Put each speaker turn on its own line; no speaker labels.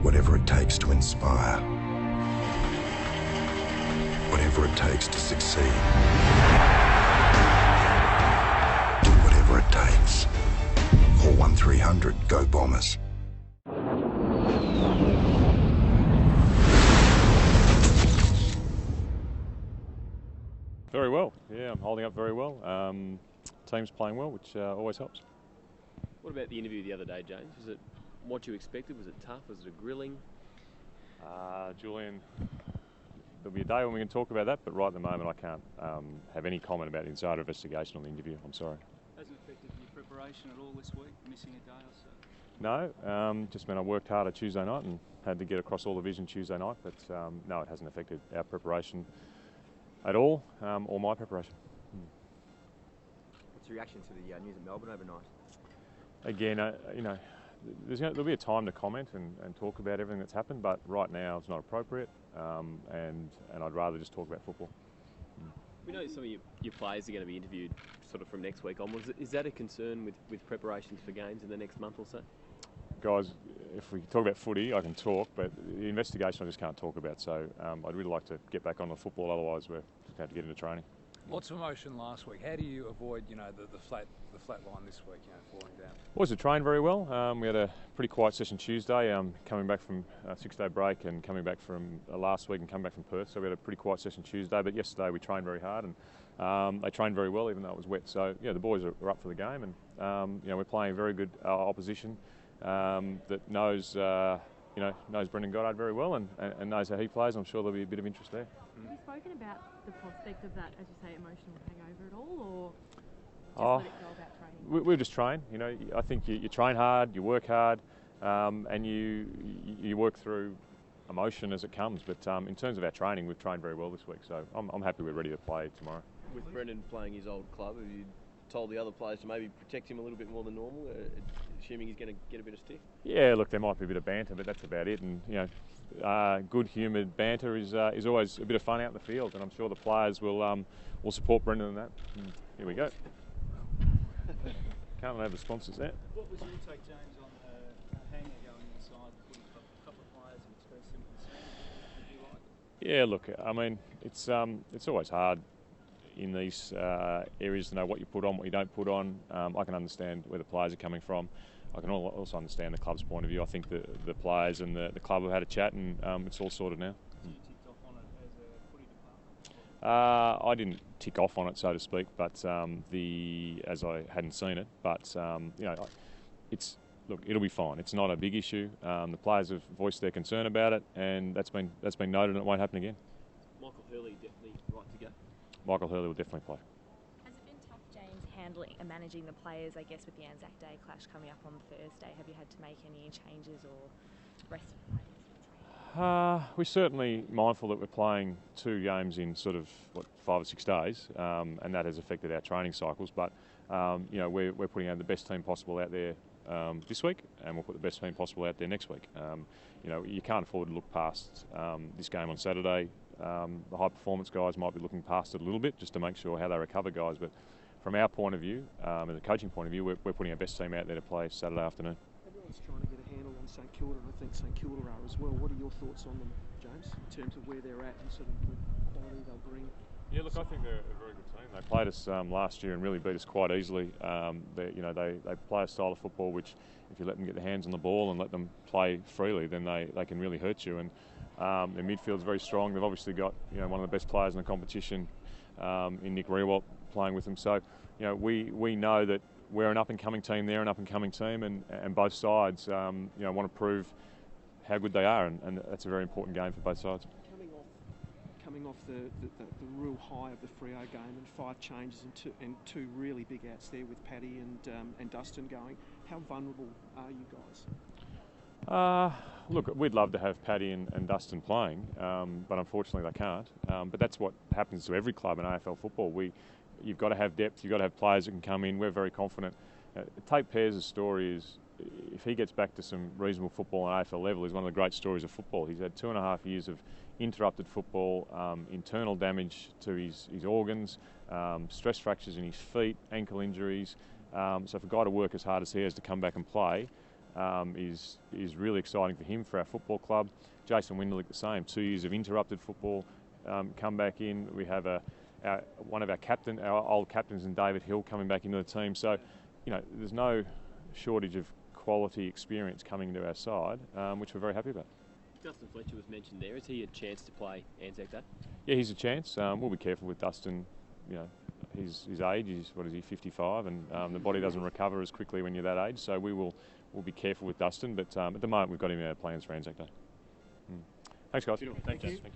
Whatever it takes to inspire. Whatever it takes to succeed. Do whatever it takes. Call 1300 GO Bombers.
Very well, yeah, I'm holding up very well. Team's playing well, which always helps.
What about the interview the other day, James? Was it what you expected? Was it tough? Was it a grilling?
Julian, there'll be a day when we can talk about that, but right at the moment I can't have any comment about the insider investigation on the interview. I'm sorry.
Hasn't affected your preparation at all this week, missing a day or so?
No, just meant I worked hard at Tuesday night and had to get across all the vision Tuesday night, but no, it hasn't affected our preparation at all, or my preparation.
What's your reaction to the news at Melbourne overnight?
Again, you know, there'll be a time to comment and talk about everything that's happened, but right now it's not appropriate, and I'd rather just talk about football.
We know some of your players are going to be interviewed sort of from next week onwards. Is that a concern with preparations for games in the next month or so?
Guys, if we talk about footy, I can talk, but the investigation I just can't talk about. So I'd really like to get back on the football. Otherwise, we're just going to have to get into training.
Lots of emotion last week. How do you avoid, the flat line this week, falling down?
Boys have trained very well. We had a pretty quiet session Tuesday, coming back from a 6-day break and coming back from last week and coming back from Perth. So we had a pretty quiet session Tuesday, but yesterday we trained very hard and they trained very well, even though it was wet. So yeah, the boys are up for the game, and we're playing very good opposition that knows Brendan Goddard very well and knows how he plays. I'm sure there'll be a bit of interest there.
Have you spoken about the prospect of that, as you say, emotional hangover at all, or just let it go about training?
We'll just train. I think you train hard, you work hard, and you work through emotion as it comes. But in terms of our training, we've trained very well this week, so I'm happy we're ready to play tomorrow.
With Brendan playing his old club, have you told the other players to maybe protect him a little bit more than normal, assuming he's going to get a bit of stick?
Yeah, look, there might be a bit of banter, but that's about it. And good-humoured banter is always a bit of fun out in the field, and I'm sure the players will support Brendan in that. And here we go. Can't have the sponsors there.
What was your take, James, on the hanger going inside, putting a couple of players in expressing concern? Did you like it?
Yeah, look, I mean, it's always hard in these areas to know what you put on, what you don't put on. I can understand where the players are coming from. I can also understand the club's point of view. I think the players and the club have had a chat, and it's all sorted now.
So you ticked off on it as a footy department?
I didn't tick off on it, so to speak, but as I hadn't seen it. But it'll be fine. It's not a big issue. The players have voiced their concern about it, and that's been noted, and it won't happen again.
Michael Hurley definitely right to go.
Michael Hurley will definitely play.
Has it been tough, James, handling and managing the players, I guess, with the Anzac Day clash coming up on Thursday? Have you had to make any changes or rest players?
We're certainly mindful that we're playing 2 games in sort of 5 or 6 days, and that has affected our training cycles. But we're putting out the best team possible out there this week, and we'll put the best team possible out there next week. You can't afford to look past this game on Saturday. The high performance guys might be looking past it a little bit just to make sure how they recover guys. But from our point of view, and the coaching point of view, we're putting our best team out there to play Saturday afternoon.
Everyone's trying to get a handle on St Kilda, and I think St Kilda are as well. What are your thoughts on them, James, in terms of where they're at and sort of the quality they'll bring?
Yeah, look, I think they're a very good team. They played us last year and really beat us quite easily. They play a style of football which, if you let them get their hands on the ball and let them play freely, then they can really hurt you. And their midfield's very strong. They've obviously got one of the best players in the competition in Nick Riewoldt playing with them. So we know that we're an up-and-coming team. They're an up-and-coming team, and both sides want to prove how good they are, and that's a very important game for both sides.
Coming off the real high of the Freo game and 5 changes and two really big outs there with Paddy and Dustin going, how vulnerable are you guys?
Look, we'd love to have Paddy and Dustin playing, but unfortunately they can't. But that's what happens to every club in AFL football. You've got to have depth, you've got to have players that can come in. We're very confident. Tate Pears' story is, if he gets back to some reasonable football on AFL level, is one of the great stories of football. He's had 2.5 years of interrupted football, internal damage to his organs, stress fractures in his feet, ankle injuries. So for a guy to work as hard as he has to come back and play, is really exciting for him, for our football club. Jason Winderlich the same. 2 years of interrupted football, come back in. We have one of our old captains, in David Hill, coming back into the team. So, there's no shortage of quality experience coming to our side, which we're very happy about.
Dustin Fletcher was mentioned there. Is he a chance to play Anzac Day?
Yeah, he's a chance. We'll be careful with Dustin. His age is, 55, and the body doesn't recover as quickly when you're that age. So we'll be careful with Dustin. But at the moment, we've got him in our plans for Anzac Day. Thanks, guys.
Thank you.
Thank you.